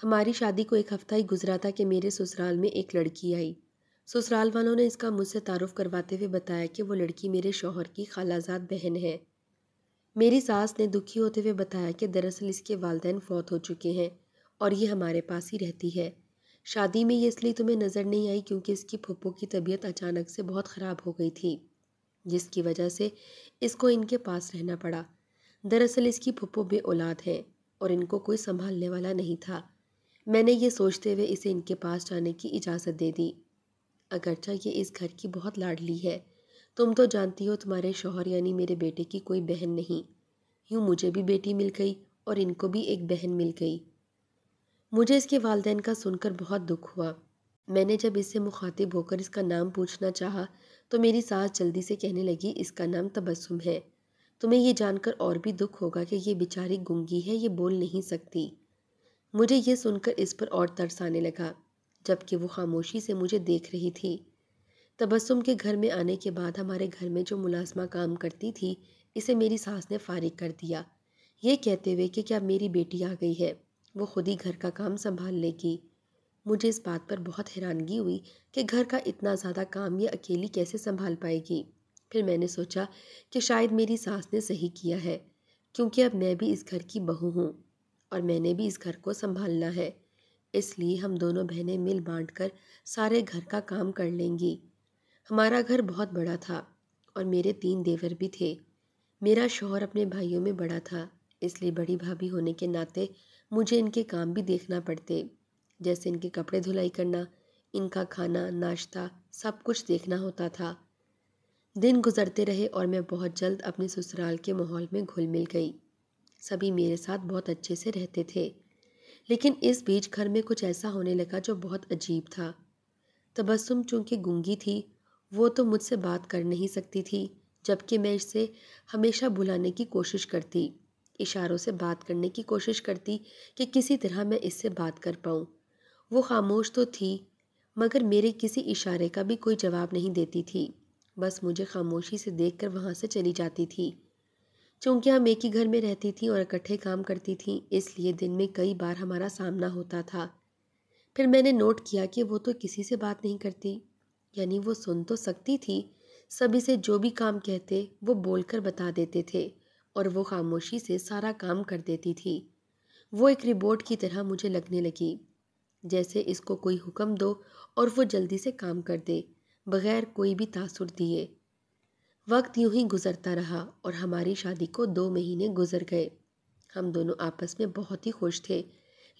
ہماری شادی کو ایک ہفتہ ہی گزرا تھا کہ میرے سسرال میں ایک لڑکی آئی۔ سسرال والوں نے اس کا مجھ سے تعارف کرواتے ہوئے بتایا کہ وہ لڑکی میرے شوہر کی خالہ زاد بہن ہے۔ میری ساس نے دکھی ہوتے ہوئے بتایا کہ دراصل اس کے والدین فوت ہو چکے ہیں اور یہ ہمارے پاس ہی رہتی ہے۔ شادی میں یہ اس لیے تمہیں نظر نہیں آئی کیونکہ اس کی پھپھو کی طبیعت اچانک سے بہت خراب ہو گئی تھی، جس کی وجہ سے اس کو ان کے پاس رہنا پڑا۔ دراصل اس کی پھپھو بے اولاد ہے اور ان کو کوئی سنبھالنے والا نہیں تھا۔ میں نے یہ سوچتے ہوئے اسے ان کے پاس جانے کی اجازت دے دی، اگرچہ یہ اس گھر کی بہت لاڈلی ہے۔ تم تو جانتی ہو تمہارے شوہر یعنی میرے بیٹے کی کوئی بہن نہیں، یوں مجھے بھی بیٹی مل گئی اور ان کو بھی ایک بہن مل گئی۔ مجھے اس کے والدین کا سن کر بہت دکھ ہوا۔ میں نے جب اس سے مخاطب ہو کر اس کا نام پوچھنا چاہا تو میری ساس جلدی سے کہنے لگی اس کا نام تبسم ہے۔ تمہیں یہ جان کر اور بھی دکھ ہوگا کہ یہ بیچاری گنگی ہے، یہ بول نہیں سکتی۔ مجھے یہ سن کر اس پر اور ترس آنے لگا، جبکہ وہ خاموشی سے مجھے دیکھ رہی تھی۔ تبسم کے گھر میں آنے کے بعد ہمارے گھر میں جو ملازمہ کام کرتی تھی اسے میری ساس نے فارغ کر دیا، یہ کہتے ہوئے کہ کیا میری بیٹی آ گئی ہے، وہ خود ہی گھر کا کام سنبھال لے گی۔ مجھے اس بات پر بہت حیرانگی ہوئی کہ گھر کا اتنا زیادہ کام یہ اکیلی کیسے سنبھال پائے گی۔ پھر میں نے سوچا کہ شاید میری ساس نے صحیح کیا ہے، کیونکہ اب میں بھی اس گھر کی بہو ہوں اور میں نے بھی اس گھر کو سنبھالنا ہے، اس لیے ہم دونوں بہنیں مل بانٹ کر سارے گھر کا کام کر لیں گی۔ ہمارا گھر بہت بڑا تھا اور میرے 3 دیور بھی تھے۔ میرا شوہر اپنے بھائیوں میں بڑا تھا، اس لیے بڑی بھابھی ہونے کے ناطے مجھے ان کے کام بھی دیکھنا پڑتے، جیسے ان کے کپڑے دھلائی کرنا، ان کا کھانا ناشتہ سب کچھ دیکھنا ہوتا تھا۔ دن گزرتے رہے اور میں بہت جلد اپنے سسرال کے ماحول میں گھل مل گئی۔ سبھی میرے ساتھ بہت اچھے سے رہتے تھے، لیکن اس بیچ گھر میں کچھ ایسا ہونے لگا جو بہت عجیب تھا۔ تبسم چونکہ گونگی تھی، وہ تو مجھ سے بات کر نہیں سکتی تھی، جبکہ میں اس سے ہمیشہ بلانے کی کوشش کرتی، اشاروں سے بات کرنے کی کوشش کرتی کہ کسی طرح میں اس سے بات کر پاؤں۔ وہ خاموش تو تھی مگر میرے کسی اشارے کا بھی کوئی جواب نہیں دیتی تھی، بس مجھے خاموشی سے دیکھ کر وہاں سے چلی جاتی تھی۔ چونکہ ہم ایک ہی گھر میں رہتی تھیں اور اکٹھے کام کرتی تھیں، اس لیے دن میں کئی بار ہمارا سامنا ہوتا تھا۔ پھر میں نے نوٹ کیا کہ وہ تو کسی سے بات نہیں کرتی، یعنی وہ سن تو سکتی تھی، سبھی سے جو بھی کام کہتے وہ بول کر بتا دیتے تھے اور وہ خاموشی سے سارا کام کر دیتی تھی۔ وہ ایک ربوٹ کی طرح مجھے لگنے لگی، جیسے اس کو کوئی حکم دو اور وہ جلدی سے کام کر دے بغیر کوئی بھی تاثر دیے۔ وقت یوں ہی گزرتا رہا اور ہماری شادی کو 2 مہینے گزر گئے۔ ہم دونوں آپس میں بہت ہی خوش تھے،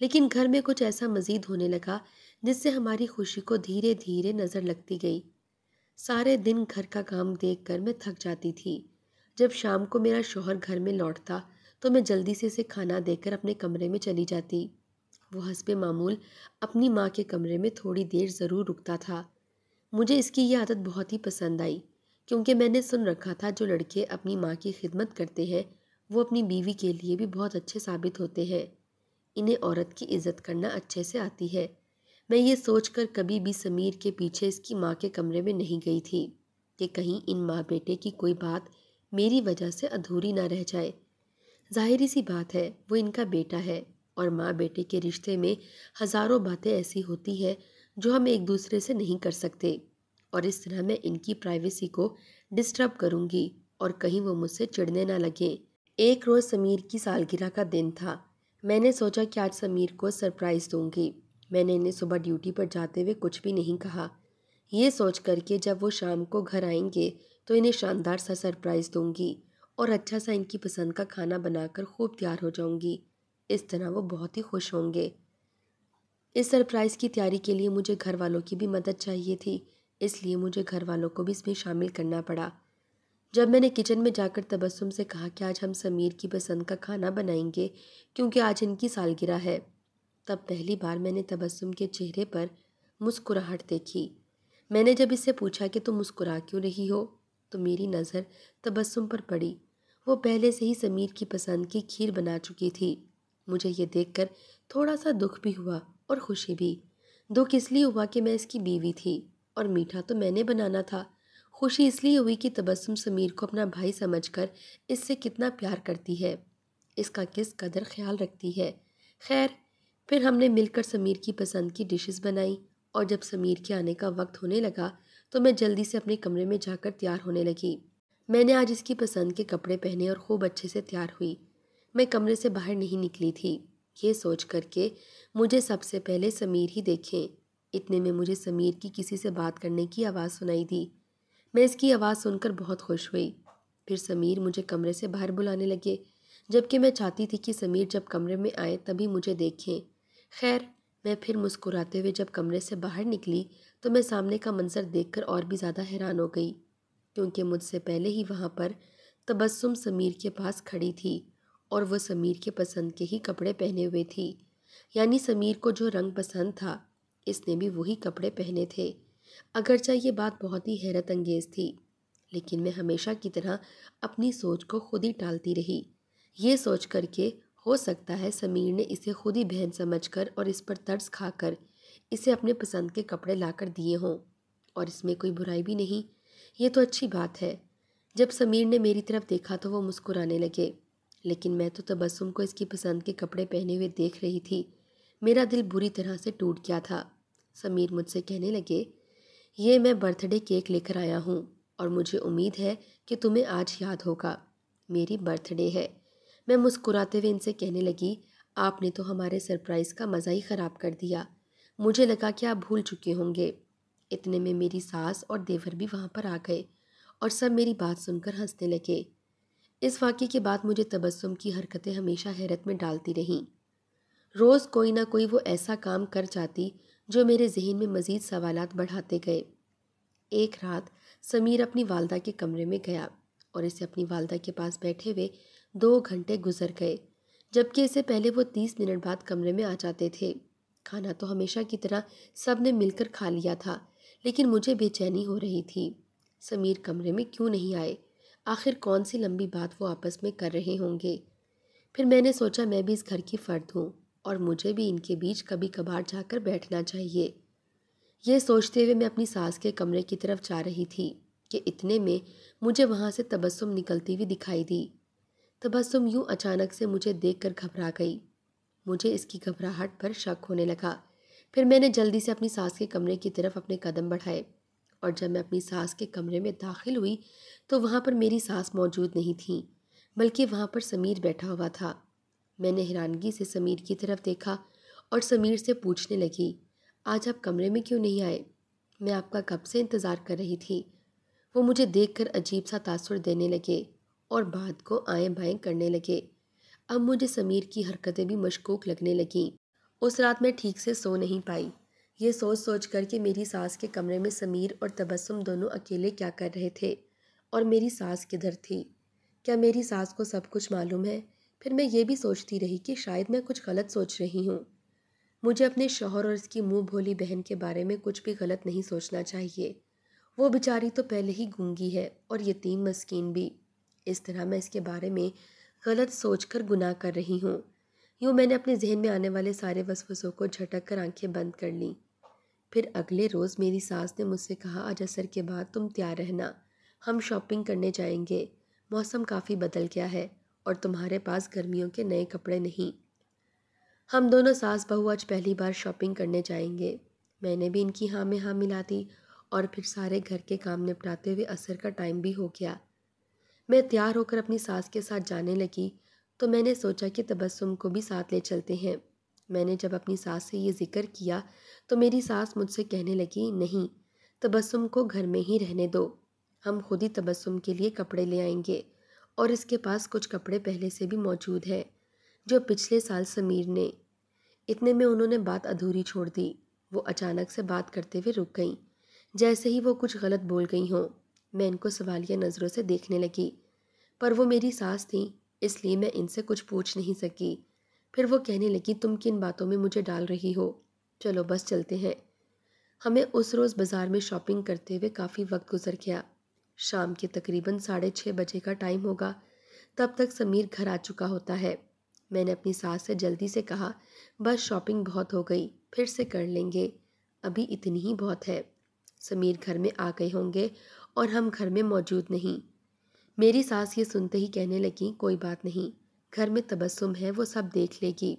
لیکن گھر میں کچھ ایسا مزید ہونے لگا جس سے ہماری خوشی کو دھیرے دھیرے نظر لگتی گئی۔ سارے دن گھر کا کام دیکھ کر میں تھک جاتی تھی۔ جب شام کو میرا شوہر گھر میں لوٹتا تو میں جلدی سے اسے کھانا دے کر اپنے کمرے میں چلی جاتی۔ وہ حسب معمول اپنی ماں کے کمرے میں تھوڑی دیر ضرور رکتا تھا۔ مجھے اس کی یہ عادت بہت ہی پسند آئی، کیونکہ میں نے سن رکھا تھا جو لڑکے اپنی ماں کی خدمت کرتے ہیں وہ اپنی بیوی کے لیے بھی بہت اچھے ثابت ہوتے ہیں، انہیں عورت کی عزت کرنا اچھے سے آتی ہے۔ میں یہ سوچ کر کبھی بھی سمیر کے پیچھے اس کی ماں کے کمرے میں نہیں گئی تھی کہ کہیں ان ماں بیٹے کی کوئی بات میری وجہ سے ادھوری نہ رہ جائے۔ ظاہری سی بات ہے، وہ ان کا بیٹا ہے اور ماں بیٹے کے رشتے میں ہزاروں باتیں ایسی ہوتی ہیں جو ہم ایک دوسرے سے نہیں کر سکتے، اور اس طرح میں ان کی پرائیویسی کو ڈسٹرب کروں گی اور کہیں وہ مجھ سے چڑھنے نہ لگیں۔ ایک روز سمیر کی سالگرہ کا دن تھا۔ میں نے سوچا کہ آج سمیر کو سرپرائز دوں گی۔ میں نے انہیں صبح ڈیوٹی پر جاتے ہوئے کچھ بھی نہیں کہا، یہ سوچ کر کہ جب وہ شام کو گھر آئیں گے تو انہیں شاندار سا سرپرائز دوں گی اور اچھا سا ان کی پسند کا کھانا بنا کر خوب تیار ہو جاؤں گی، اس طرح وہ بہت ہی خوش ہوں گے۔ اس سرپرائز کی تیاری کے لیے مجھے گھر والوں کی بھی مدد چاہیے تھی، اس لیے مجھے گھر والوں کو بھی اس میں شامل کرنا پڑا۔ جب میں نے کچن میں جا کر تبسم سے کہا کہ آج ہم سمیر کی پسند کا کھانا بنائیں گے کیونکہ آج ان کی سالگرہ ہے، تب پہلی بار میں نے تبسم کے چہرے پر مسکراہٹ دیکھی۔ میں نے جب اس سے پوچھا کہ تم مسکرا کیوں رہی ہو تو میری نظر تبسم پر پڑی۔ وہ پہلے سے ہی سمیر کی پسند کی کھیر بنا چکی تھی۔ مجھے یہ دیکھ کر تھوڑا سا دکھ بھی ہوا اور خوشی بھی۔ دکھ اس لیے ہوا کہ میں اس کی بیوی تھی اور میٹھا تو میں نے بنانا تھا۔ خوشی اس لیے ہوئی کہ تبسم سمیر کو اپنا بھائی سمجھ کر اس سے کتنا پیار کرتی ہے، اس کا کس قدر خیال رکھتی ہے۔ خیر، پھر ہم نے مل کر سمیر کی پسند کی ڈشز بنائی، اور جب سمیر کے آنے کا وقت ہونے لگا تو میں جلدی سے اپنے کمرے میں جا کر تیار ہونے لگی۔ میں نے آج اس کی پسند کے کپڑے پہنے اور خوب اچھے سے تیار ہوئی۔ میں کمرے سے باہر نہیں نکلی تھی، یہ سوچ کر کے مجھے سب سے پہلے سمیر ہی دیکھیں۔ اتنے میں مجھے سمیر کی کسی سے بات کرنے کی آواز سنائی دی۔ میں اس کی آواز سن کر بہت خوش ہوئی۔ پھر سمیر مجھے کمرے سے باہر بلانے لگے، جبکہ میں چاہتی تھی کہ سمیر جب کمرے میں آئے تبھی مجھے دیکھیں۔ خیر، میں پھر مسکراتے ہوئے جب کمرے سے باہر نکلی تو میں سامنے کا منظر دیکھ کر اور بھی زیادہ حیران ہو گئی، کیونکہ مجھ سے پہلے ہی وہاں پر تبسم سمیر کے پاس کھڑی تھی، اور وہ سمیر کے پسند کے ہی کپڑے پہنے ہوئے تھی۔ یعنی سمیر کو جو رنگ پسند تھا، اس نے بھی وہی کپڑے پہنے تھے۔ اگرچہ یہ بات بہت ہی حیرت انگیز تھی، لیکن میں ہمیشہ کی طرح اپنی سوچ کو خود ہی ٹالتی رہی، یہ سوچ کر کے ہو سکتا ہے سمیر نے اسے خود ہی بہن سمجھ کر اور اس پر ترس کھا کر اسے اپنے پسند کے کپڑے لا کر دیے ہوں، اور اس میں کوئی برائی بھی نہیں، یہ تو اچھی بات ہے۔ جب سمیر نے میری طرف دیکھا تو وہ مسکرانے لگے، لیکن میں تو تبسم کو اس کی پسند کے کپڑے پہنے ہوئے دیکھ رہی تھی۔ میرا دل بری طرح سے ٹوٹ گیا تھا۔ سمیر مجھ سے کہنے لگے، یہ میں برتھ ڈے کیک لے کر آیا ہوں، اور مجھے امید ہے کہ تمہیں آج یاد ہوگا، میری برتھ ڈے ہے۔ میں مسکراتے ہوئے ان سے کہنے لگی، آپ نے تو ہمارے سرپرائز کا مزہ ہی خراب کر دیا، مجھے لگا کہ آپ بھول چکے ہوں گے۔ اتنے میں میری ساس اور دیور بھی وہاں پر آ گئے، اور سب میری بات سن کر ہنسنے لگے۔ اس واقعے کے بعد مجھے تبسم کی حرکتیں ہمیشہ حیرت میں ڈالتی رہیں۔ روز کوئی نہ کوئی وہ ایسا کام کر جاتی جو میرے ذہن میں مزید سوالات بڑھاتے گئے۔ ایک رات سمیر اپنی والدہ کے کمرے میں گیا، اور اسے اپنی والدہ کے پاس بیٹھے ہوئے 2 گھنٹے گزر گئے، جبکہ اسے پہلے وہ 30 منٹ بعد کمرے میں آ جاتے تھے۔ کھانا تو ہمیشہ کی طرح سب نے مل کر کھا لیا تھا، لیکن مجھے بے چینی ہو رہی تھی۔ سمیر کمرے میں کیوں نہیں آئے؟ آخر کون سی لمبی بات وہ آپس میں کر رہے ہوں گے؟ پھر میں نے سوچا میں بھی اس گھر کی فرد ہوں، اور مجھے بھی ان کے بیچ کبھی کبھار جا کر بیٹھنا چاہیے۔ یہ سوچتے ہوئے میں اپنی ساس کے کمرے کی طرف جا رہی تھی کہ اتنے میں مجھے وہاں سے تبسم نکلتی ہوئی دکھائی دی۔ تبسم یوں اچانک سے مجھے دیکھ کر گھبرا گئی۔ مجھے اس کی گھبراہٹ پر شک ہونے لگا۔ پھر میں نے جلدی سے اپنی ساس کے کمرے کی طرف اپنے قدم بڑھائے، اور جب میں اپنی ساس کے کمرے میں داخل ہوئی تو وہاں پر میری ساس موجود نہیں تھیں، بلکہ وہاں پر سمیر بیٹھا ہوا تھا۔ میں نے حیرانگی سے سمیر کی طرف دیکھا اور سمیر سے پوچھنے لگی، آج آپ کمرے میں کیوں نہیں آئے؟ میں آپ کا کب سے انتظار کر رہی تھی۔ وہ مجھے دیکھ کر عجیب سا تاثر دینے لگے اور بات کو آئیں بائیں کرنے لگے۔ اب مجھے سمیر کی حرکتیں بھی مشکوک لگنے لگیں۔ اس رات میں ٹھیک سے سو نہیں پائی، یہ سوچ سوچ کر کہ میری ساس کے کمرے میں سمیر اور تبسم دونوں اکیلے کیا کر رہے تھے، اور میری ساس کدھر تھی؟ کیا میری ساس کو سب کچھ معلوم ہے؟ پھر میں یہ بھی سوچتی رہی کہ شاید میں کچھ غلط سوچ رہی ہوں۔ مجھے اپنے شوہر اور اس کی منہ بھولی بہن کے بارے میں کچھ بھی غلط نہیں سوچنا چاہیے۔ وہ بیچاری تو پہلے ہی گونگی ہے اور یتیم مسکین بھی، اس طرح میں اس کے بارے میں غلط سوچ کر گناہ کر رہی ہوں۔ یوں میں نے اپنے ذہن میں آنے والے سارے وسوسوں کو جھٹک کر آنکھیں بند کر لیں۔ پھر اگلے روز میری ساس نے مجھ سے کہا، آج عصر کے بعد تم تیار رہنا، ہم شاپنگ کرنے جائیں گے، موسم کافی بدل گیا ہے اور تمہارے پاس گرمیوں کے نئے کپڑے نہیں۔ ہم دونوں ساس بہو آج پہلی بار شاپنگ کرنے جائیں گے۔ میں نے بھی ان کی ہاں میں ہاں ملا دی، اور پھر سارے گھر کے کام نپٹاتے ہوئے عصر کا ٹائم بھی ہو گیا۔ میں تیار ہو کر اپنی ساس کے ساتھ جانے لگی تو میں نے سوچا کہ تبسم کو بھی ساتھ لے چلتے ہیں۔ میں نے جب اپنی ساس سے یہ ذکر کیا تو میری ساس مجھ سے کہنے لگی، نہیں، تبسم کو گھر میں ہی رہنے دو، ہم خود ہی تبسم کے لیے کپڑے لے آئیں گے، اور اس کے پاس کچھ کپڑے پہلے سے بھی موجود ہیں جو پچھلے سال سمیر نے۔ اتنے میں انہوں نے بات ادھوری چھوڑ دی۔ وہ اچانک سے بات کرتے ہوئے رک گئیں، جیسے ہی وہ کچھ غلط بول گئی ہوں۔ میں ان کو سوالیہ نظروں سے دیکھنے لگی، پر وہ میری ساس تھیں، اس لیے میں ان سے کچھ پوچھ نہیں سکی۔ پھر وہ کہنے لگی، تم کن باتوں میں مجھے ڈال رہی ہو؟ چلو بس چلتے ہیں۔ ہمیں اس روز بازار میں شاپنگ کرتے ہوئے کافی وقت گزر گیا۔ شام کے تقریباً 6:30 بجے کا ٹائم ہوگا، تب تک سمیر گھر آ چکا ہوتا ہے۔ میں نے اپنی ساس سے جلدی سے کہا، بس شاپنگ بہت ہو گئی، پھر سے کر لیں گے، ابھی اتنی ہی بہت ہے۔ سمیر گھر میں آ گئے ہوں گے اور ہم گھر میں موجود نہیں۔ میری ساس یہ سنتے ہی کہنے لگی، کوئی بات نہیں، گھر میں تبسم ہے، وہ سب دیکھ لے گی۔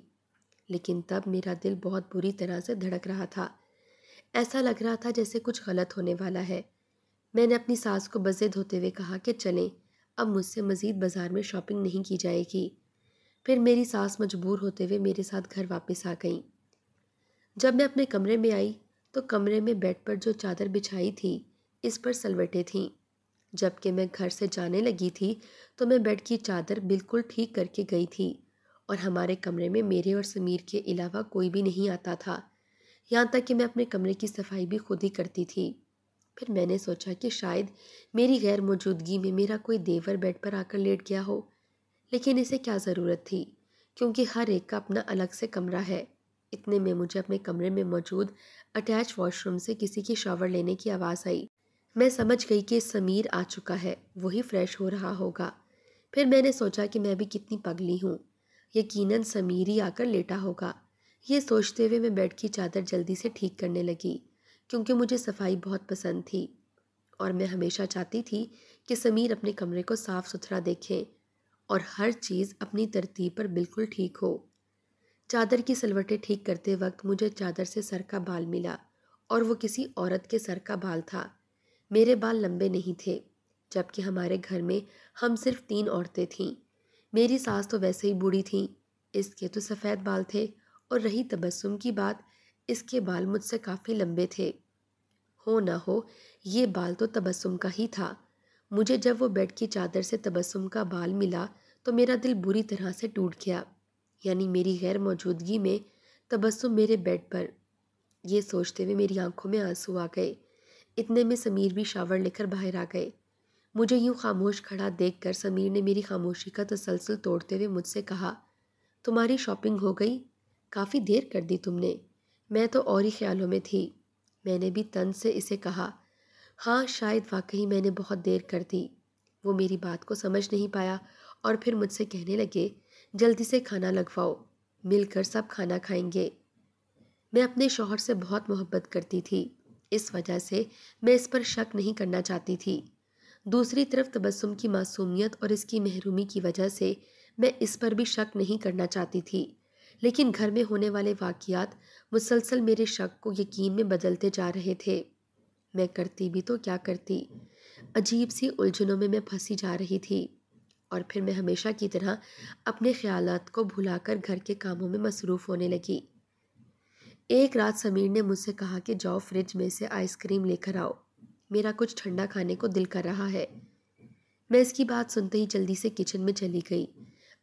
لیکن تب میرا دل بہت بری طرح سے دھڑک رہا تھا۔ ایسا لگ رہا تھا جیسے کچھ غلط ہونے والا ہے۔ میں نے اپنی ساس کو بضد ہوتے ہوئے کہا کہ چلیں، اب مجھ سے مزید بازار میں شاپنگ نہیں کی جائے گی۔ پھر میری ساس مجبور ہوتے ہوئے میرے ساتھ گھر واپس آ گئیں۔ جب میں اپنے کمرے میں آئی تو کمرے میں بیڈ پر جو چادر بچھائی تھی اس پر سلوٹیں تھیں۔ جب کہ میں گھر سے جانے لگی تھی تو میں بیڈ کی چادر بالکل ٹھیک کر کے گئی تھی، اور ہمارے کمرے میں میرے اور سمیر کے علاوہ کوئی بھی نہیں آتا تھا، یہاں تک کہ میں اپنے کمرے کی صفائی بھی خود ہی کرتی تھی۔ پھر میں نے سوچا کہ شاید میری غیر موجودگی میں میرا کوئی دیور بیڈ پر آ کر لیٹ گیا ہو، لیکن اسے کیا ضرورت تھی، کیونکہ ہر ایک کا اپنا الگ سے کمرہ ہے۔ اتنے میں مجھے اپنے کمرے میں موجود اٹیچ واش روم سے کسی کی شاور لینے کی آواز آئی۔ میں سمجھ گئی کہ سمیر آ چکا ہے، وہی فریش ہو رہا ہوگا۔ پھر میں نے سوچا کہ میں بھی کتنی پگلی ہوں، یقیناً سمیر ہی آ کر لیٹا ہوگا۔ یہ سوچتے ہوئے میں بیڈ کی چادر جلدی سے ٹھیک کرنے لگی، کیونکہ مجھے صفائی بہت پسند تھی اور میں ہمیشہ چاہتی تھی کہ سمیر اپنے کمرے کو صاف ستھرا دیکھے اور ہر چیز اپنی ترتیب پر بالکل ٹھیک ہو۔ چادر کی سلوٹیں ٹھیک کرتے وقت مجھے چادر سے سر کا بال ملا، اور وہ کسی عورت کے سر کا بال تھا۔ میرے بال لمبے نہیں تھے، جبکہ ہمارے گھر میں ہم صرف 3 عورتیں تھیں۔ میری ساس تو ویسے ہی بوڑھی تھی، اس کے تو سفید بال تھے، اور رہی تبسم کی بات، اس کے بال مجھ سے کافی لمبے تھے۔ ہو نہ ہو یہ بال تو تبسم کا ہی تھا۔ مجھے جب وہ بیڈ کی چادر سے تبسم کا بال ملا تو میرا دل بری طرح سے ٹوٹ گیا، یعنی میری غیر موجودگی میں تبسم میرے بیڈ پر۔ یہ سوچتے ہوئے میری آنکھوں میں آنسو آ گئے۔ اتنے میں سمیر بھی شاور لے کر باہر آ گئے۔ مجھے یوں خاموش کھڑا دیکھ کر سمیر نے میری خاموشی کا تسلسل توڑتے ہوئے مجھ سے کہا، تمہاری شاپنگ ہو گئی؟ کافی دیر کر دی تم نے، میں تو اور ہی خیالوں میں تھی۔ میں نے بھی طنز سے اسے کہا، ہاں شاید واقعی میں نے بہت دیر کر دی۔ وہ میری بات کو سمجھ نہیں پایا اور پھر مجھ سے کہنے لگے، جلدی سے کھانا لگواؤ، مل کر سب کھانا کھائیں گے۔ میں اپنے شوہر سے بہت محبت کرتی تھی، اس وجہ سے میں اس پر شک نہیں کرنا چاہتی تھی۔ دوسری طرف تبسم کی معصومیت اور اس کی محرومی کی وجہ سے میں اس پر بھی شک نہیں کرنا چاہتی تھی، لیکن گھر میں ہونے والے واقعات مسلسل میرے شک کو یقین میں بدلتے جا رہے تھے۔ میں کرتی بھی تو کیا کرتی، عجیب سی الجھنوں میں پھنسی جا رہی تھی، اور پھر میں ہمیشہ کی طرح اپنے خیالات کو بھلا کر گھر کے کاموں میں مصروف ہونے لگی۔ ایک رات سمیر نے مجھ سے کہا کہ جاؤ فریج میں سے آئس کریم لے کر آؤ، میرا کچھ ٹھنڈا کھانے کو دل کر رہا ہے۔ میں اس کی بات سنتے ہی جلدی سے کچن میں چلی گئی۔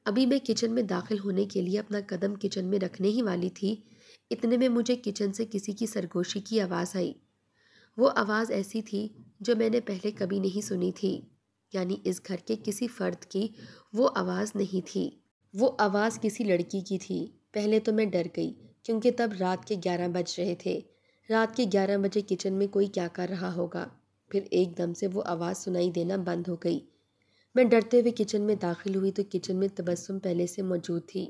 ابھی میں کچن میں داخل ہونے کے لیے اپنا قدم کچن میں رکھنے ہی والی تھی، اتنے میں مجھے کچن سے کسی کی سرگوشی کی آواز آئی۔ وہ آواز ایسی تھی جو میں نے پہلے کبھی نہیں سنی تھی، یعنی اس گھر کے کسی فرد کی وہ آواز نہیں تھی، وہ آواز کسی لڑکی کی تھی۔ پہلے تو میں ڈر گئی، کیونکہ تب رات کے 11 بج رہے تھے۔ رات کے 11 بجے کچن میں کوئی کیا کر رہا ہوگا؟ پھر ایک دم سے وہ آواز سنائی دینا بند ہو گئی۔ میں ڈرتے ہوئے کچن میں داخل ہوئی تو کچن میں تبسم پہلے سے موجود تھی۔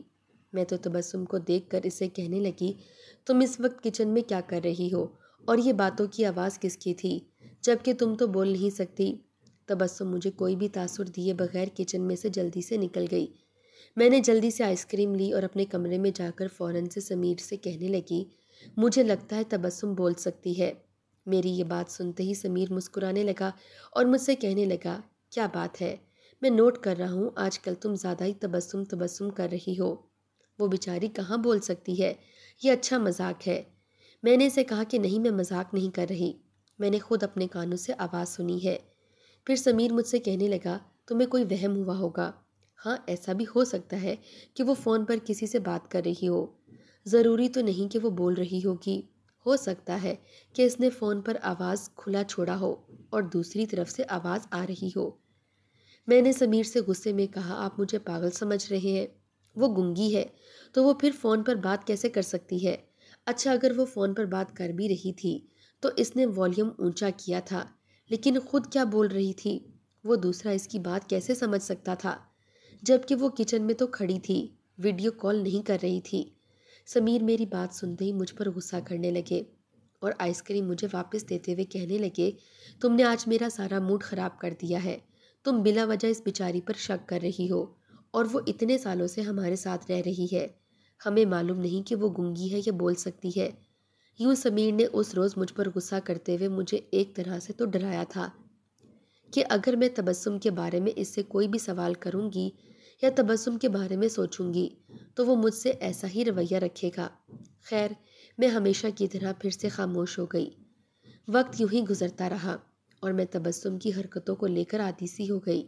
میں تو تبسم کو دیکھ کر اسے کہنے لگی، تم اس وقت کچن میں کیا کر رہی ہو، اور یہ باتوں کی آواز کس کی تھی، جبکہ تم تو بول نہیں سکتی؟ تبسم مجھے کوئی بھی تاثر دیے بغیر کچن میں سے جلدی سے نکل گئی۔ میں نے جلدی سے آئس کریم لی اور اپنے کمرے میں جا کر فوراً سے سمیر سے کہنے لگی، مجھے لگتا ہے تبسم بول سکتی ہے۔ میری یہ بات سنتے ہی سمیر مسکرانے لگا اور مجھ سے کہنے لگا، کیا بات ہے، میں نوٹ کر رہا ہوں آج کل تم زیادہ ہی تبسم کر رہی ہو۔ وہ بیچاری کہاں بول سکتی ہے، یہ اچھا مذاق ہے۔ میں نے اسے کہا کہ نہیں، میں مذاق نہیں کر رہی، میں نے خود اپنے کانوں سے آواز سنی ہے۔ پھر سمیر مجھ سے کہنے لگا، تمہیں کوئی وہم ہوا ہوگا۔ ہاں ایسا بھی ہو سکتا ہے کہ وہ فون پر کسی سے بات کر رہی ہو، ضروری تو نہیں کہ وہ بول رہی ہوگی، ہو سکتا ہے کہ اس نے فون پر آواز کھلا چھوڑا ہو اور دوسری طرف سے آواز آ رہی ہو۔ میں نے سمیر سے غصے میں کہا، آپ مجھے پاگل سمجھ رہے ہیں؟ وہ گنگی ہے تو وہ پھر فون پر بات کیسے کر سکتی ہے؟ اچھا اگر وہ فون پر بات کر بھی رہی تھی تو اس نے والیوم اونچا کیا تھا، لیکن خود کیا بول رہی تھی، وہ دوسرا اس کی بات کیسے سمجھ سکتا تھا، جبکہ وہ کچن میں تو کھڑی تھی، ویڈیو کال نہیں کر رہی تھی۔ سمیر میری بات سنتے ہی مجھ پر غصہ کرنے لگے اور آئس کریم مجھے واپس دیتے ہوئے کہنے لگے، تم نے آج میرا سارا موڈ خراب کر دیا ہے، تم بلا وجہ اس بیچاری پر شک کر رہی ہو، اور وہ اتنے سالوں سے ہمارے ساتھ رہ رہی ہے، ہمیں معلوم نہیں کہ وہ گونگی ہے یا بول سکتی ہے۔ یوں سمیر نے اس روز مجھ پر غصہ کرتے ہوئے مجھے ایک طرح سے تو ڈرایا تھا کہ اگر میں تبسم کے بارے میں اس سے کوئی بھی سوال کروں گی یا تبسم کے بارے میں سوچوں گی تو وہ مجھ سے ایسا ہی رویہ رکھے گا۔ خیر، میں ہمیشہ کی طرح پھر سے خاموش ہو گئی۔ وقت یوں ہی گزرتا رہا اور میں تبسم کی حرکتوں کو لے کر عادی سی ہو گئی۔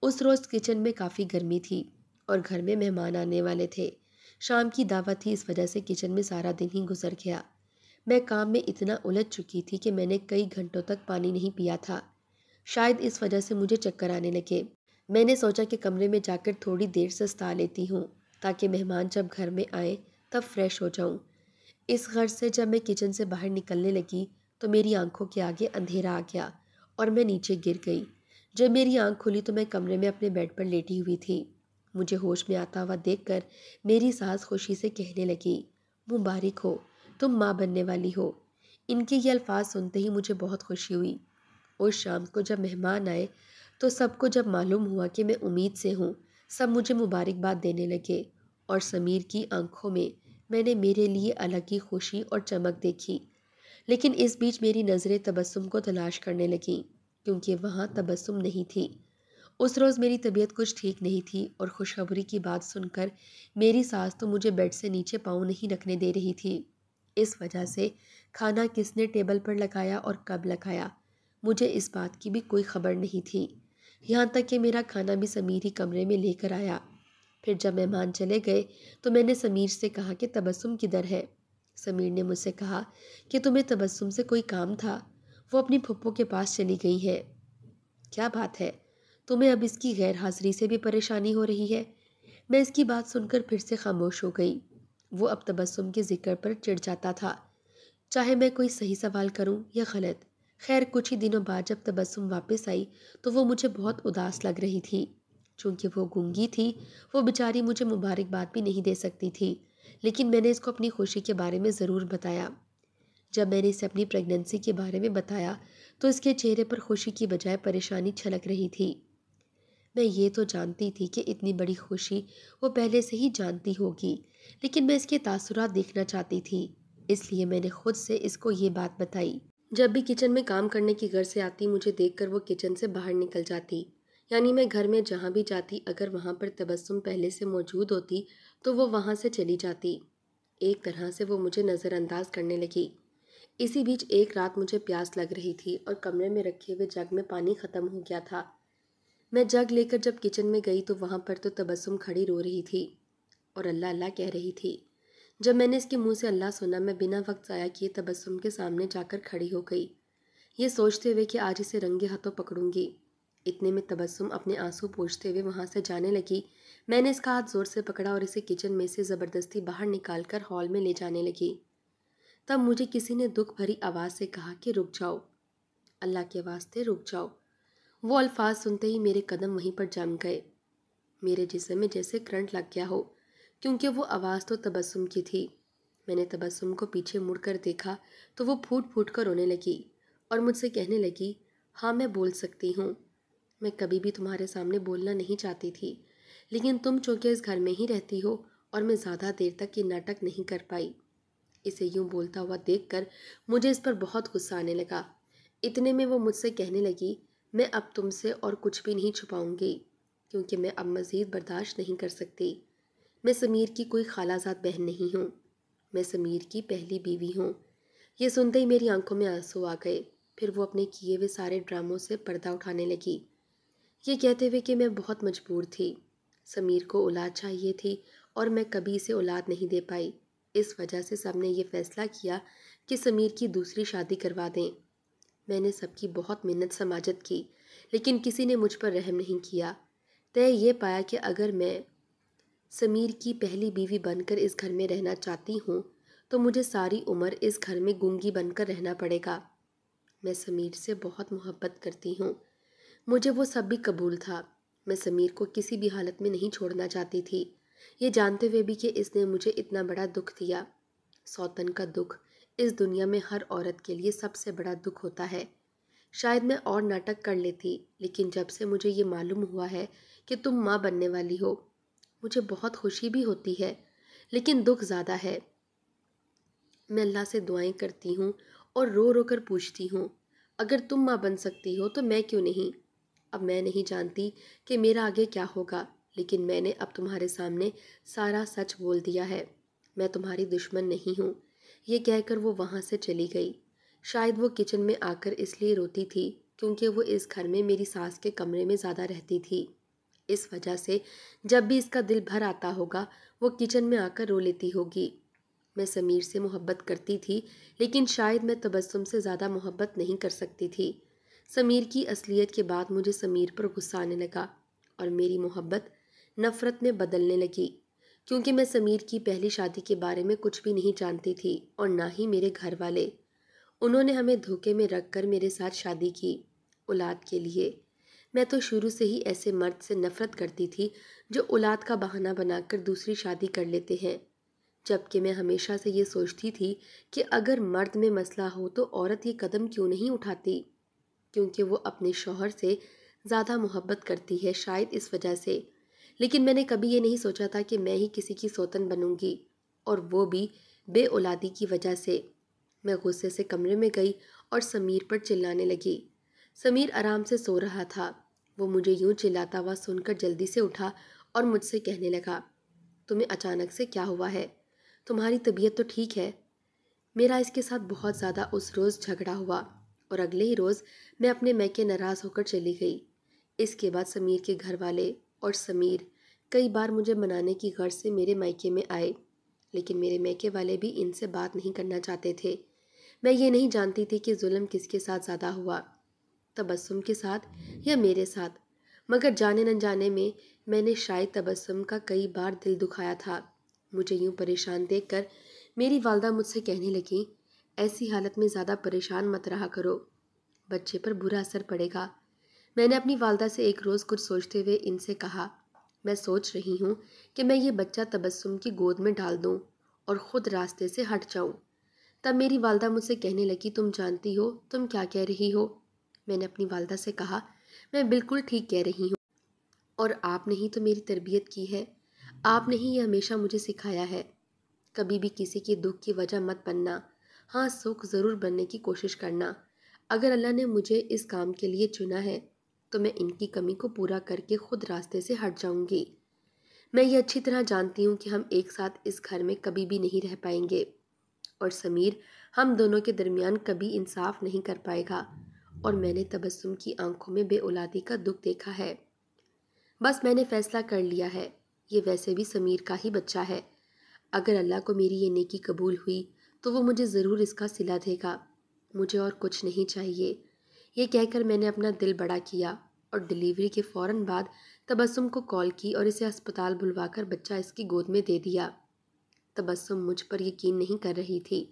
اس روز کچن میں کافی گرمی تھی اور گھر میں مہمان آنے والے تھے۔ شام کی دعوت تھی، اس وجہ سے کچن میں سارا دن ہی گزر گیا۔ میں کام میں اتنا الجھ چکی تھی کہ میں نے کئی گھنٹوں تک پانی نہیں پیا تھا۔ شاید اس وجہ سے مجھے چکر آنے لگے۔ میں نے سوچا کہ کمرے میں جا کر تھوڑی دیر سستا لیتی ہوں تاکہ مہمان جب گھر میں آئیں تب فریش ہو جاؤں۔ اس غرض سے جب میں کچن سے باہر نکلنے لگی تو میری آنکھوں کے آگے اندھیرا آ گیا اور میں نیچے گر گئی۔ جب میری آنکھ کھلی تو میں کمرے میں اپنے بیڈ پر لیٹی ہوئی تھی۔ مجھے ہوش میں آتا ہوا دیکھ کر میری ساس خوشی سے کہنے لگی، مبارک ہو، تم ماں بننے والی ہو۔ ان کے یہ الفاظ سنتے ہی مجھے بہت خوشی ہوئی۔ اس شام کو جب مہمان آئے تو سب کو جب معلوم ہوا کہ میں امید سے ہوں، سب مجھے مبارکباد دینے لگے اور سمیر کی آنکھوں میں نے میرے لیے الگ ہی خوشی اور چمک دیکھی۔ لیکن اس بیچ میری نظریں تبسم کو تلاش کرنے لگیں کیونکہ وہاں تبسم نہیں تھی۔ اس روز میری طبیعت کچھ ٹھیک نہیں تھی اور خوشخبری کی بات سن کر میری ساس تو مجھے بیڈ سے نیچے پاؤں نہیں رکھنے دے رہی تھی۔ اس وجہ سے کھانا کس نے ٹیبل پر لگایا اور کب لگایا، مجھے اس بات کی بھی کوئی خبر نہیں تھی۔ یہاں تک کہ میرا کھانا بھی سمیر ہی کمرے میں لے کر آیا۔ پھر جب مہمان چلے گئے تو میں نے سمیر سے کہا کہ تبسم کدھر ہے؟ سمیر نے مجھ سے کہا کہ تمہیں تبسم سے کوئی کام تھا، وہ اپنی پھپھو کے پاس چلی گئی ہے۔ کیا بات ہے، تمہیں اب اس کی غیر حاضری سے بھی پریشانی ہو رہی ہے؟ میں اس کی بات سن کر پھر سے خاموش ہو گئی۔ وہ اب تبسم کے ذکر پر چڑ جاتا تھا، چاہے میں کوئی صحیح سوال کروں یا غلط۔ خیر، کچھ ہی دنوں بعد جب تبسم واپس آئی تو وہ مجھے بہت اداس لگ رہی تھی۔ چونکہ وہ گونگی تھی، وہ بیچاری مجھے مبارکباد بھی نہیں دے سکتی تھی، لیکن میں نے اس کو اپنی خوشی کے بارے میں ضرور بتایا۔ جب میں نے اسے اپنی پریگننسی کے بارے میں بتایا تو اس کے چہرے پر خوشی کی بجائے پریشانی چھلک رہی تھی۔ میں یہ تو جانتی تھی کہ اتنی بڑی خوشی وہ پہلے سے ہی جانتی ہوگی، لیکن میں اس کے تاثرات دیکھنا چاہتی تھی، اس لیے میں نے خود سے اس کو یہ بات بتائی۔ جب بھی کچن میں کام کرنے کی غرض سے آتی، مجھے دیکھ کر وہ کچن سے باہر نکل جاتی، یعنی میں گھر میں جہاں بھی جاتی اگر وہاں پر تبسم پہلے سے موجود ہوتی تو وہ وہاں سے چلی جاتی۔ ایک طرح سے وہ مجھے نظر انداز کرنے لگی۔ اسی بیچ ایک رات مجھے پیاس لگ رہی تھی اور کمرے میں رکھے ہوئے جگ میں پانی ختم ہو گیا تھا۔ میں جگ لے کر جب کچن میں گئی تو وہاں پر تو تبسم کھڑی رو رہی تھی اور اللہ اللہ کہہ رہی تھی۔ جب میں نے اس کے منہ سے اللہ سنا، میں بنا وقت ضائع کیے تبسم کے سامنے جا کر کھڑی ہو گئی، یہ سوچتے ہوئے کہ آج اسے رنگے ہاتھوں پکڑوں گی۔ اتنے میں تبسم اپنے آنسو پوچھتے ہوئے وہاں سے جانے لگی۔ میں نے اس کا ہاتھ زور سے پکڑا اور اسے کچن میں سے زبردستی باہر نکال کر ہال میں لے جانے لگی۔ تب مجھے کسی نے دکھ بھری آواز سے کہا کہ رک جاؤ، اللہ کے واسطے رک جاؤ۔ وہ الفاظ سنتے ہی میرے قدم وہیں پر جم گئے۔ میرے جسم میں جیسے کرنٹ لگ گیا ہو، کیونکہ وہ آواز تو تبسم کی تھی۔ میں نے تبسم کو پیچھے مڑ کر دیکھا تو وہ پھوٹ پھوٹ کر رونے لگی اور مجھ سے کہنے لگی، ہاں میں بول سکتی ہوں، میں کبھی بھی تمہارے سامنے بولنا نہیں چاہتی تھی، لیکن تم چونکہ اس گھر میں ہی رہتی ہو اور میں زیادہ دیر تک یہ ناٹک نہیں کر پائی۔ اسے یوں بولتا ہوا دیکھ کر مجھے اس پر بہت غصہ آنے لگا۔ اتنے میں وہ مجھ سے کہنے لگی، میں اب تم سے اور کچھ بھی نہیں چھپاؤں گی، کیونکہ میں اب مزید برداشت نہیں کر سکتی۔ میں سمیر کی کوئی خالہ زاد بہن نہیں ہوں، میں سمیر کی پہلی بیوی ہوں۔ یہ سنتے ہی میری آنکھوں میں آنسو آ گئے۔ پھر وہ اپنے کیے ہوئے سارے ڈراموں سے پردہ اٹھانے لگی، یہ کہتے ہوئے کہ میں بہت مجبور تھی، سمیر کو اولاد چاہیے تھی اور میں کبھی اسے اولاد نہیں دے پائی، اس وجہ سے سب نے یہ فیصلہ کیا کہ سمیر کی دوسری شادی کروا دیں۔ میں نے سب کی بہت منت سماجت کی، لیکن کسی نے مجھ پر رحم نہیں کیا۔ طے یہ پایا کہ اگر میں سمیر کی پہلی بیوی بن کر اس گھر میں رہنا چاہتی ہوں تو مجھے ساری عمر اس گھر میں گونگی بن کر رہنا پڑے گا۔ میں سمیر سے بہت محبت کرتی ہوں، مجھے وہ سب بھی قبول تھا، میں سمیر کو کسی بھی حالت میں نہیں چھوڑنا چاہتی تھی، یہ جانتے ہوئے بھی کہ اس نے مجھے اتنا بڑا دکھ دیا۔ سوتن کا دکھ اس دنیا میں ہر عورت کے لیے سب سے بڑا دکھ ہوتا ہے۔ شاید میں اور ناٹک کر لیتی، لیکن جب سے مجھے یہ معلوم ہوا ہے کہ تم ماں بننے والی ہو، مجھے بہت خوشی بھی ہوتی ہے، لیکن دکھ زیادہ ہے۔ میں اللہ سے دعائیں کرتی ہوں اور رو رو کر پوچھتی ہوں، اگر تم ماں بن سکتی ہو تو میں کیوں نہیں؟ اب میں نہیں جانتی کہ میرا آگے کیا ہوگا، لیکن میں نے اب تمہارے سامنے سارا سچ بول دیا ہے۔ میں تمہاری دشمن نہیں ہوں۔ یہ کہہ کر وہ وہاں سے چلی گئی۔ شاید وہ کچن میں آ کر اس لیے روتی تھی کیونکہ وہ اس گھر میں میری ساس کے کمرے میں زیادہ رہتی تھی۔ اس وجہ سے جب بھی اس کا دل بھر آتا ہوگا وہ کچن میں آ کر رو لیتی ہوگی۔ میں سمیر سے محبت کرتی تھی، لیکن شاید میں تبسم سے زیادہ محبت نہیں کر سکتی تھی۔ سمیر کی اصلیت کے بعد مجھے سمیر پر غصہ آنے لگا اور میری محبت نفرت میں بدلنے لگی، کیونکہ میں سمیر کی پہلی شادی کے بارے میں کچھ بھی نہیں جانتی تھی اور نہ ہی میرے گھر والے۔ انہوں نے ہمیں دھوکے میں رکھ کر میرے ساتھ شادی کی، اولاد کے لیے۔ میں تو شروع سے ہی ایسے مرد سے نفرت کرتی تھی جو اولاد کا بہانہ بنا کر دوسری شادی کر لیتے ہیں، جبکہ میں ہمیشہ سے یہ سوچتی تھی کہ اگر مرد میں مسئلہ ہو تو عورت یہ قدم کیوں نہیں اٹھاتی، کیونکہ وہ اپنے شوہر سے زیادہ محبت کرتی ہے، شاید اس وجہ سے۔ لیکن میں نے کبھی یہ نہیں سوچا تھا کہ میں ہی کسی کی سوتن بنوں گی، اور وہ بھی بے اولادی کی وجہ سے۔ میں غصے سے کمرے میں گئی اور سمیر پر چلانے لگی۔ سمیر آرام سے سو رہا تھا۔ وہ مجھے یوں چلاتا ہوا سن کر جلدی سے اٹھا اور مجھ سے کہنے لگا، تمہیں اچانک سے کیا ہوا ہے؟ تمہاری طبیعت تو ٹھیک ہے؟ میرا اس کے ساتھ بہت زیادہ اس روز جھگڑا ہوا اور اگلے ہی روز میں اپنے میکے ناراض ہو کر چلی گئی۔ اس کے بعد سمیر کے گھر والے اور سمیر کئی بار مجھے منانے کی غرض سے میرے میکے میں آئے، لیکن میرے میکے والے بھی ان سے بات نہیں کرنا چاہتے تھے۔ میں یہ نہیں جانتی تھی کہ ظلم کس کے ساتھ زیادہ ہوا، تبسم کے ساتھ یا میرے ساتھ، مگر جانے نہ جانے میں نے شاید تبسم کا کئی بار دل دکھایا تھا۔ مجھے یوں پریشان دیکھ کر میری والدہ مجھ سے کہنے لگیں، ایسی حالت میں زیادہ پریشان مت رہا کرو، بچے پر برا اثر پڑے گا۔ میں نے اپنی والدہ سے ایک روز کچھ سوچتے ہوئے ان سے کہا، میں سوچ رہی ہوں کہ میں یہ بچہ تبسم کی گود میں ڈال دوں اور خود راستے سے ہٹ جاؤں۔ تب میری والدہ مجھ سے کہنے لگی، تم جانتی ہو تم کیا کہہ رہی ہو؟ میں نے اپنی والدہ سے کہا، میں بالکل ٹھیک کہہ رہی ہوں، اور آپ نے ہی تو میری تربیت کی ہے، آپ نے ہی یہ ہمیشہ مجھے سکھایا ہے، کبھی بھی کسی کے دکھ کی وجہ مت بننا، ہاں سکھ ضرور بننے کی کوشش کرنا۔ اگر اللہ نے مجھے اس کام کے لیے چنا ہے تو میں ان کی کمی کو پورا کر کے خود راستے سے ہٹ جاؤں گی۔ میں یہ اچھی طرح جانتی ہوں کہ ہم ایک ساتھ اس گھر میں کبھی بھی نہیں رہ پائیں گے، اور سمیر ہم دونوں کے درمیان کبھی انصاف نہیں کر پائے گا، اور میں نے تبسم کی آنکھوں میں بے اولادی کا دکھ دیکھا ہے۔ بس میں نے فیصلہ کر لیا ہے، یہ ویسے بھی سمیر کا ہی بچہ ہے۔ اگر اللہ کو میری یہ نیکی قبول ہوئی تو وہ مجھے ضرور اس کا صلہ دے گا۔ مجھے اور کچھ نہیں چاہیے۔ یہ کہہ کر میں نے اپنا دل بڑا کیا اور ڈیلیوری کے فوراً بعد تبسم کو کال کی اور اسے ہسپتال بلوا کر بچہ اس کی گود میں دے دیا۔ تبسم مجھ پر یقین نہیں کر رہی تھی،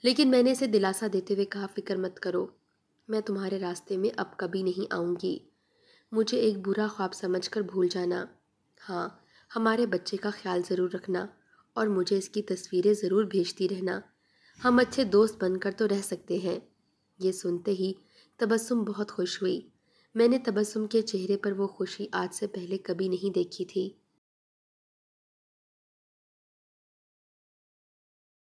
لیکن میں نے اسے دلاسا دیتے ہوئے کہا، فکر مت کرو، میں تمہارے راستے میں اب کبھی نہیں آؤں گی۔ مجھے ایک برا خواب سمجھ کر بھول جانا، ہاں ہمارے بچے کا خیال ضرور رکھنا اور مجھے اس کی تصویریں ضرور بھیجتی رہنا، ہم اچھے دوست بن کر تو رہ سکتے ہیں۔ یہ سنتے ہی تبسم بہت خوش ہوئی۔ میں نے تبسم کے چہرے پر وہ خوشی آج سے پہلے کبھی نہیں دیکھی تھی۔